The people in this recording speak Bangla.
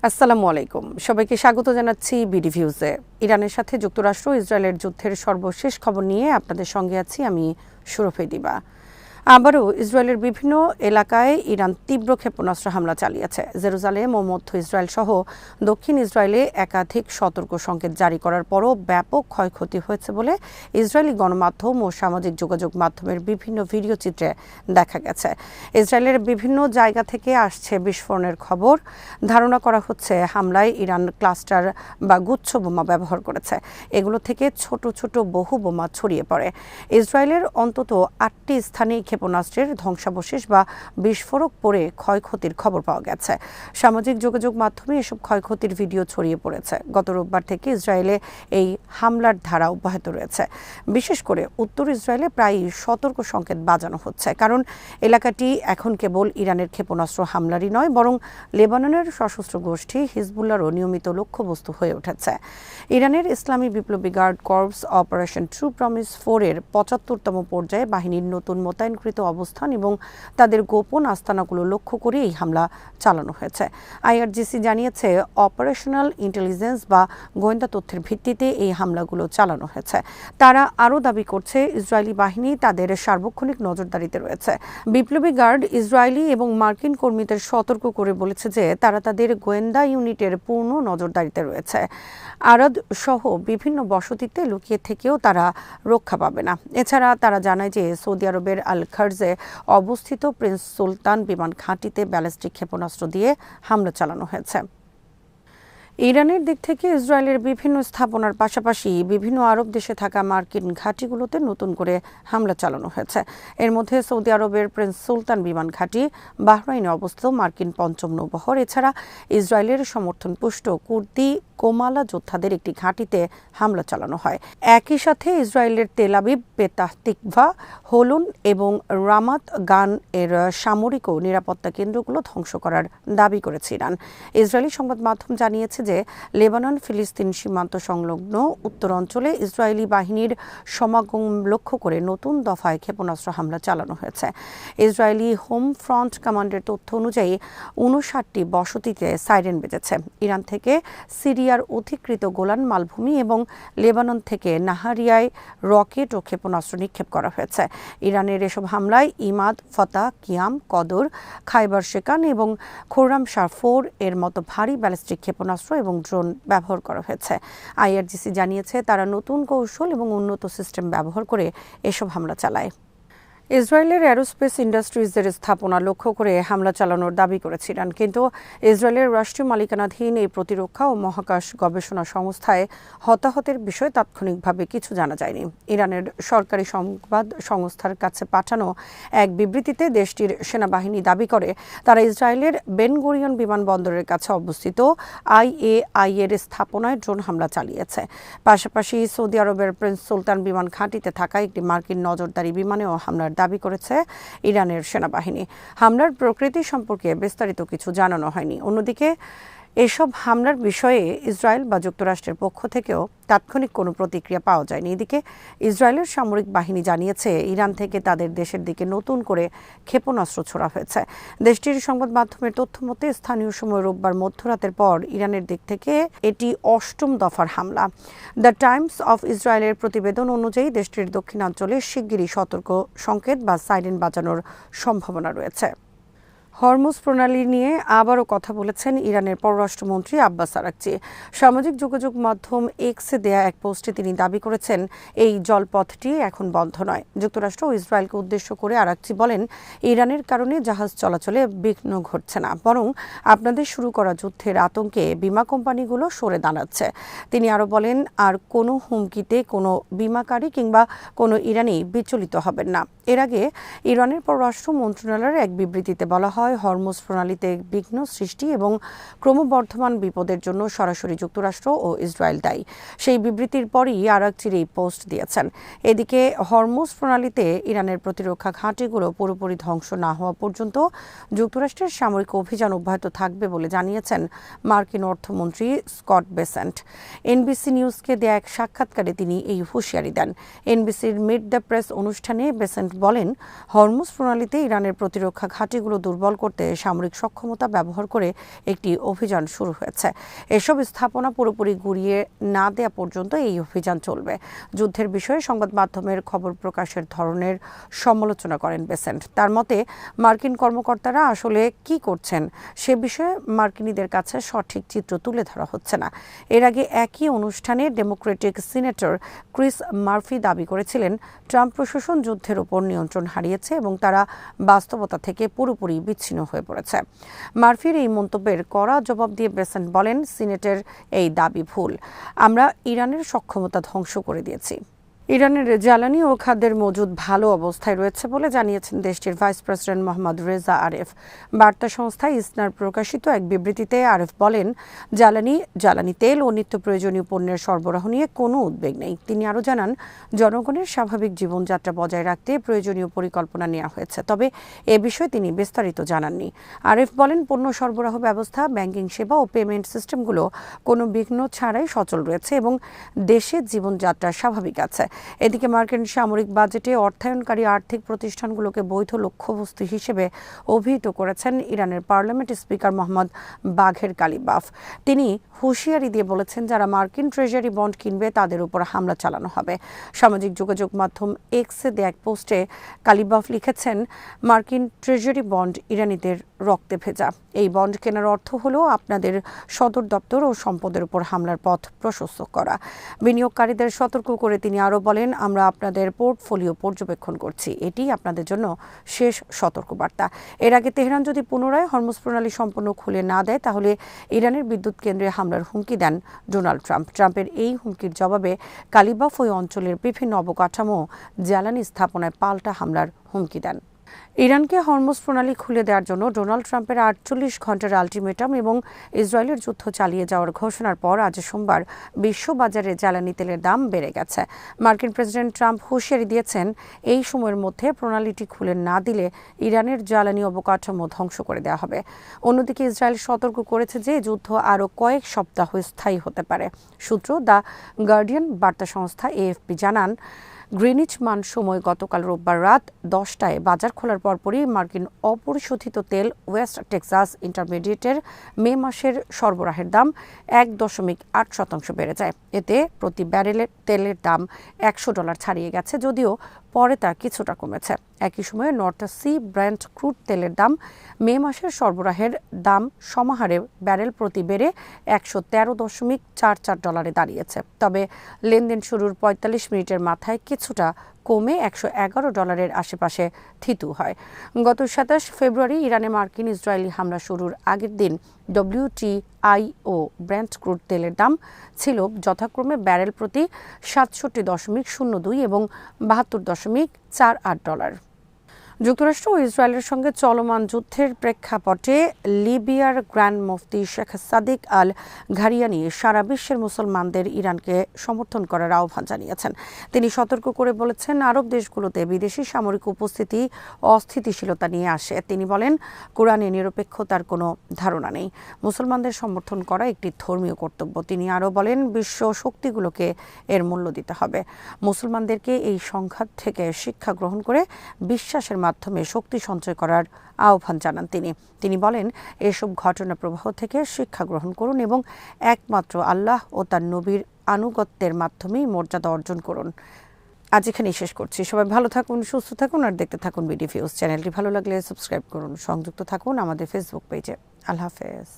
আসসালামু আলাইকুম, সবাইকে স্বাগত জানাচ্ছি বিডি ভিউজে। ইরানের সাথে যুক্তরাষ্ট্র ইসরায়েলের যুদ্ধের সর্বশেষ খবর নিয়ে আপনাদের সঙ্গে আছি আমি সুরভি দিবা। আবারও ইসরায়েলের বিভিন্ন এলাকায় ইরান তীব্র ক্ষেপণাস্ত্র হামলা চালিয়েছে। জেরুজালেম ও মধ্য ইসরায়েল সহ দক্ষিণ ইসরায়েলে একাধিক সতর্ক সংকেত জারি করার পরও ব্যাপক ক্ষয়ক্ষতি হয়েছে বলে ইসরায়েলি গণমাধ্যম ও সামাজিক যোগাযোগ মাধ্যমের বিভিন্ন ভিডিও চিত্রে দেখা গেছে। ইসরায়েলের বিভিন্ন জায়গা থেকে আসছে বিস্ফোরণের খবর। ধারণা করা হচ্ছে হামলায় ইরান ক্লাস্টার বা গুচ্ছ বোমা ব্যবহার করেছে। এগুলো থেকে ছোট ছোট বহু বোমা ছড়িয়ে পড়ে। ইসরায়েলের অন্তত 8টি স্থানে ক্ষেপণাস্ত্রের ধ্বংসাবশেষ বা বিস্ফোরক পড়ে ক্ষয়ক্ষতির খবর পাওয়া গেছে। সামাজিক যোগাযোগ মাধ্যমে এসব ক্ষয়ক্ষতির ভিডিও ছড়িয়ে পড়েছে। গত রোববার থেকে ইসরায়েলে এই হামলার ধারা অব্যাহত রয়েছে। বিশেষ করে উত্তর ইসরায়েলে প্রায় সতর্ক সংকেত বাজানো হচ্ছে, কারণ এলাকাটি এখন কেবল ইরানের ক্ষেপণাস্ত্র হামলারই নয়, বরং লেবাননের সশস্ত্র গোষ্ঠী হিজবুল্লাহরও নিয়মিত লক্ষ্যবস্তু হয়ে উঠেছে। ইরানের ইসলামী বিপ্লবী guard corps operation true promise 4 এর 75তম পর্যায়ে বাহিনীর নতুন মোতায়েনকৃত অবস্থান এবং তাদের গোপন আস্তানাগুলো লক্ষ্য করে এই হামলা চালানো হয়েছে। আইআরজিসি জানিয়েছে, অপারেশনাল ইন্টেলিজেন্স বা গোয়েন্দা তথ্যের ভিত্তিতে এই হামলাগুলো চালানো হয়েছে। তারা আরও দাবি করছে, ইসরায়েলি বাহিনী তাদের সার্বক্ষণিক নজরদারিতে রয়েছে। বিপ্লবী গার্ড ইসরায়েলি এবং মার্কিন কর্মীদের সতর্ক করে বলেছে যে তারা তাদের গোয়েন্দা ইউনিটের পূর্ণ নজরদারিতে রয়েছে। আরাদ সহ বিভিন্ন বসতিতে লুকিয়ে থেকেও তারা রক্ষা পাবে না। এছাড়া তারা জানায় যে সৌদি আরবের আল খার্জে অবস্থিত প্রিন্স সুলতান বিমান ঘাঁটিতে ব্যালিস্টিক ক্ষেপণাস্ত্র দিয়ে হামলা চালানো হয়েছে। ইরানের দিক থেকে ইসরায়েলের বিভিন্ন স্থাপনার পাশাপাশি বিভিন্ন আরব দেশে থাকা মার্কিন ঘাঁটিগুলোতে নতুন করে হামলা চালানো হয়েছে। এর মধ্যে সৌদি আরবের প্রিন্স সুলতান বিমান ঘাঁটি, বাহরাইনে অবস্থিত মার্কিন পঞ্চম নৌবহর, এছাড়া ইসরায়েলের সমর্থনপুষ্ট কুর্দি কোমালা যোদ্ধাদের একটি ঘাঁটিতে হামলা চালানো হয়। একই সাথে ইসরায়েলের তেল আবিব, পেতাহ তিকভা, হোলন এবং রামাত গান এর সামরিক ও নিরাপত্তা কেন্দ্রগুলো ধ্বংস করার দাবি করেছে ইরান। ইসরায়েলি সংবাদ মাধ্যম জানিয়েছে যে লেবানন ফিলিস্তিন সীমান্ত সংলগ্ন উত্তর অঞ্চলে ইসরায়েলি বাহিনীর সমাগম লক্ষ্য করে নতুন দফায় ক্ষেপণাস্ত্র হামলা চালানো হয়েছে। ইসরায়েলি হোম ফ্রন্ট কমান্ডের তথ্য অনুযায়ী 59টি বসতিতে সাইরেন বেজেছে। ইরান থেকে সিরিয়ার অধিকৃত গোলান মালভূমি এবং লেবানন থেকে নাহারিয়ায় রকেট ও ক্ষেপণাস্ত্র নিক্ষেপ করা হয়েছে। ইরানের এসব হামলায় ইমাদ, ফতা, কিয়াম, কদর, খাইবার শেকান এবং খোরাম শাহ 4 এর মতো ভারী ব্যালিস্টিক ক্ষেপণাস্ত্র এবং ড্রোন ব্যবহার করা হয়েছে। আইআরজিসি জানিয়েছে, তারা নতুন কৌশল এবং উন্নত সিস্টেম ব্যবহার করে এসব হামলা চালায়। ইসরায়েলের অ্যারোস্পেস ইন্ডাস্ট্রিজের স্থাপনা লক্ষ্য করে হামলা চালানোর দাবি করেছে ইরান, কিন্তু ইসরায়েলের রাষ্ট্রীয় মালিকানাধীন এই প্রতিরক্ষা ও মহাকাশ গবেষণা সংস্থায় হতাহতের বিষয়ে তাৎক্ষণিকভাবে কিছু জানা যায়নি। ইরানের সরকারি সংবাদ সংস্থার কাছে পাঠানো এক বিবৃতিতে দেশটির সেনাবাহিনী দাবি করে, তারা ইসরায়েলের বেন গুরিয়ন বিমানবন্দরের কাছে অবস্থিত IAI এর স্থাপনায় ড্রোন হামলা চালিয়েছে। পাশাপাশি সৌদি আরবের প্রিন্স সুলতান বিমান ঘাঁটিতে থাকা একটি মার্কিন নজরদারি বিমানেও হামলার দাবি করেছে ইরানের সেনাবাহিনী। হামলার প্রকৃতি সম্পর্কে বিস্তারিত কিছু জানানো হয়নি। অন্যদিকে এসব হামলার বিষয়ে ইসরায়েল বা যুক্তরাষ্ট্রের পক্ষ থেকেও তাৎক্ষণিক কোনো প্রতিক্রিয়া পাওয়া যায়নি। এদিকে ইসরায়েলের সামরিক বাহিনী জানিয়েছে, ইরান থেকে তাদের দেশের দিকে নতুন করে ক্ষেপণাস্ত্র ছোড়া হয়েছে। দেশটির সংবাদ মাধ্যমের তথ্য মতে স্থানীয় সময় রোববার মধ্যরাতের পর ইরানের দিক থেকে এটি 8ম দফার হামলা। দ্য টাইমস অফ ইসরায়েলের প্রতিবেদন অনুযায়ী দেশটির দক্ষিণাঞ্চলে শিগগিরই সতর্ক সংকেত বা সাইরেন বাজানোর সম্ভাবনা রয়েছে। হরমুজ প্রণালী নিয়ে আবারও কথা বলেছেন ইরানের পররাষ্ট্রমন্ত্রী আব্বাস আরাকচি। সামাজিক যোগাযোগ মাধ্যম এক্সে দেয়া এক পোস্টে তিনি দাবি করেছেন, এই জলপথটি এখন বন্ধ নয়। যুক্তরাষ্ট্র ও ইসরায়েলকে উদ্দেশ্য করে আরাকচি বলেন, ইরানের কারণে জাহাজ চলাচলে বিঘ্ন ঘটছে না, বরং আপনাদের শুরু করা যুদ্ধের আতঙ্কে বিমা কোম্পানিগুলো সরে দাঁড়াচ্ছে। তিনি আরও বলেন, আর কোনো হুমকিতে কোনো বিমাকারী কিংবা কোনো ইরানি বিচলিত হবেন না। এর আগে ইরানের পররাষ্ট্র মন্ত্রণালয়ের এক বিবৃতিতে বলা হয়, হরমুজ প্রণালীতে বিঘ্ন সৃষ্টি এবং ক্রমবর্ধমান বিপদের জন্য সরাসরি যুক্তরাষ্ট্র ও ইসরায়েল দায়ী। সেই বিবৃতির পরই আরাকচির এই পোস্ট দিয়েছেন। এদিকে হরমুজ প্রণালীতে ইরানের প্রতিরক্ষা ঘাঁটিগুলো পুরোপুরি ধ্বংস না হওয়া পর্যন্ত যুক্তরাষ্ট্রের সামরিক অভিযান অব্যাহত থাকবে বলে জানিয়েছেন মার্কিন অর্থমন্ত্রী স্কট বেসেন্ট। এনবিসি নিউজকে দেয়া এক সাক্ষাৎকারে তিনি এই হুঁশিয়ারি দেন। এনবিসির মিট দ্য প্রেস অনুষ্ঠানে বেসেন্ট বলেন, হরমুজ প্রণালীতে ইরানের প্রতিরক্ষা ঘাঁটিগুলো দুর্বল দুর্বল করতে সামরিক সক্ষমতা ব্যবহার করে একটি অভিযান শুরু হয়েছে। এসব স্থাপনা পুরোপুরি গুঁড়িয়ে না দেয়া পর্যন্ত এই অভিযান চলবে। যুদ্ধের বিষয়ে সংবাদ মাধ্যমের খবর প্রকাশের ধরনের সমালোচনা করেন বেসেন্ট। তার মতে মার্কিন কর্মকর্তারা আসলে কি করছেন সে বিষয়ে মার্কিনীদের কাছে সঠিক চিত্র তুলে ধরা হচ্ছে না। এর আগে একই অনুষ্ঠানে ডেমোক্রেটিক সিনেটর ক্রিস মার্ফি দাবি করেছিলেন ট্রাম্প প্রশাসন যুদ্ধের উপর নিয়ন্ত্রণ হারিয়েছে এবং তারা বাস্তবতা থেকে পুরোপুরি বিচ্ছিন্ন হয়ে পড়েছে। মার্ফির এই মন্তব্যের কড়া জবাব দিয়ে বেসেন্ট বলেন, সিনেটের এই দাবি ভুল। আমরা ইরানের সক্ষমতা ধ্বংস করে দিয়েছি। ইরানের জ্বালানি ও খাদ্যের মজুদ ভালো অবস্থায় রয়েছে বলে জানিয়েছেন দেশটির ভাইস প্রেসিডেন্ট মোহাম্মদ রেজা আরেফ। বার্তা সংস্থা ইসনার প্রকাশিত এক বিবৃতিতে আরেফ বলেন, জ্বালানি তেল ও নিত্য প্রয়োজনীয় পণ্যের সরবরাহ নিয়ে কোনো উদ্বেগ নেই। তিনি আরও জানান, জনগণের স্বাভাবিক জীবনযাত্রা বজায় রাখতে প্রয়োজনীয় পরিকল্পনা নেওয়া হয়েছে, তবে এ বিষয়ে তিনি বিস্তারিত জানাননি। আরেফ বলেন, পণ্য সরবরাহ ব্যবস্থা, ব্যাংকিং সেবা ও পেমেন্ট সিস্টেমগুলো কোনো বিঘ্ন ছাড়াই সচল রয়েছে এবং দেশের জীবনযাত্রা স্বাভাবিক আছে। এদিকে মার্কিন সামরিক বাজেটে অর্থায়নকারী আর্থিক প্রতিষ্ঠানগুলোকে বৈধ লক্ষ্যবস্তু হিসেবে অভিহিত করেছেন ইরানের পার্লামেন্ট স্পিকার মোহাম্মদ বাঘের কালিবাফ। তিনি হুঁশিয়ারি দিয়ে বলেছেন, যারা মার্কিন ট্রেজারি বন্ড কিনবে তাদের উপর হামলা চালানো হবে। সামাজিক যোগাযোগ মাধ্যম এক্সে দেয়া এক পোস্টে কালিবাফ লিখেছেন, মার্কিন ট্রেজারি বন্ড ইরানিদের রক্তে ভেজা। এই বন্ড কেনার অর্থ হলো আপনাদের সদর দপ্তর ও সম্পদের উপর হামলার পথ প্রশস্ত করা। বিনিয়োগকারীদের সতর্ক করে তিনি আরও বলেন, আমরা আপনাদের পোর্টফোলিও পর্যবেক্ষণ করছি, এটি আপনাদের জন্য শেষ সতর্কবার্তা। এর আগে তেহরান যদি পুনরায় হরমুজ প্রণালী সম্পূর্ণ খুলে না দেয় তাহলে ইরানের বিদ্যুৎ কেন্দ্রে হামলার হুমকি দেন ডোনাল্ড ট্রাম্প। ট্রাম্পের এই হুমকির জবাবে কালিবাফ ওই অঞ্চলের বিভিন্ন অবকাঠামো জ্বালানি স্থাপনায় পাল্টা হামলার হুমকি দেন। ইরানকে হরমুজ প্রণালী খুলে দেওয়ার জন্য ডোনাল্ড ট্রাম্পের 48 ঘণ্টার আলটিমেটাম এবং ইসরায়েলের যুদ্ধ চালিয়ে যাওয়ার ঘোষণার পর আজ সোমবার বিশ্ববাজারে জ্বালানি তেলের দাম বেড়ে গেছে। মার্কিন প্রেসিডেন্ট ট্রাম্প হুঁশিয়ারি দিয়েছেন, এই সময়ের মধ্যে প্রণালীটি খুলে না দিলে ইরানের জ্বালানি অবকাঠামো ধ্বংস করে দেওয়া হবে। অন্যদিকে ইসরায়েল সতর্ক করেছে যে যুদ্ধ আরও কয়েক সপ্তাহ স্থায়ী হতে পারে। সূত্র দ্য গার্ডিয়ান বার্তা সংস্থা এএফপি জানান, গ্রিনিচ মান সময় গতকাল রোববার রাত 10টায় বাজার খোলার পরপরই মার্কিন অপরিশোধিত তেল ওয়েস্ট টেক্সাস ইন্টারমিডিয়েটের মে মাসের সরবরাহের দাম 1.8% বেড়ে যায়। এতে প্রতি ব্যারেলের তেলের দাম $100 ছাড়িয়ে গেছে, যদিও পরে তা কিছুটা কমেছে। একই সময়ে নর্থ সি ব্র্যান্ড ক্রুড তেলের দাম মে মাসের সরবরাহের দাম সমাহারে ব্যারেল প্রতি বেড়ে $113.44 দাঁড়িয়েছে। তবে লেনদেন শুরুর 45 মিনিটের মাথায় কিছুটা কমে $111 আশেপাশে থিতু হয়। গত 27 ফেব্রুয়ারি ইরানে মার্কিন ইসরায়েলি হামলা শুরুর আগের দিন WTI ও ব্র্যান্ড ক্রুড তেলের দাম ছিল যথাক্রমে ব্যারেল প্রতি $67.02 এবং $72.48। যুক্তরাষ্ট্র ও ইসরায়েলের সঙ্গে চলমান যুদ্ধের প্রেক্ষাপটে লিবিয়ার গ্র্যান্ড মুফতি শেখ সাদিক আল ঘারিয়ানি সারা বিশ্বের মুসলমানদের ইরানকে সমর্থন করার আহ্বান জানিয়েছেন। তিনি সতর্ক করে বলেছেন, আরব দেশগুলোতে বিদেশি সামরিক উপস্থিতি অস্থিতিশীলতা নিয়ে আসে। তিনি বলেন, কোরআনে নিরপেক্ষতার কোনো ধারণা নেই। মুসলমানদের সমর্থন করা একটি ধর্মীয় কর্তব্য। তিনি আরও বলেন, বিশ্ব শক্তিগুলোকে এর মূল্য দিতে হবে। মুসলমানদেরকে এই সংঘাত থেকে শিক্ষা গ্রহণ করে বিশ্বাসের মাধ্যমে শক্তি সঞ্চয় করার আহ্বান জানান তিনি বলেন, এসব ঘটনা প্রবাহ থেকে শিক্ষা গ্রহণ করুন এবং একমাত্র আল্লাহ ও তার নবীর আনুগত্যের মাধ্যমেই মর্যাদা অর্জন করুন। আজ এখানেই শেষ করছি। সবাই ভালো থাকুন, সুস্থ থাকুন আর দেখতে থাকুন বিডি ভিউজ। চ্যানেলটি ভালো লাগলে সাবস্ক্রাইব করুন। সংযুক্ত থাকুন আমাদের ফেসবুক পেজে। আল্লাহ হাফেজ।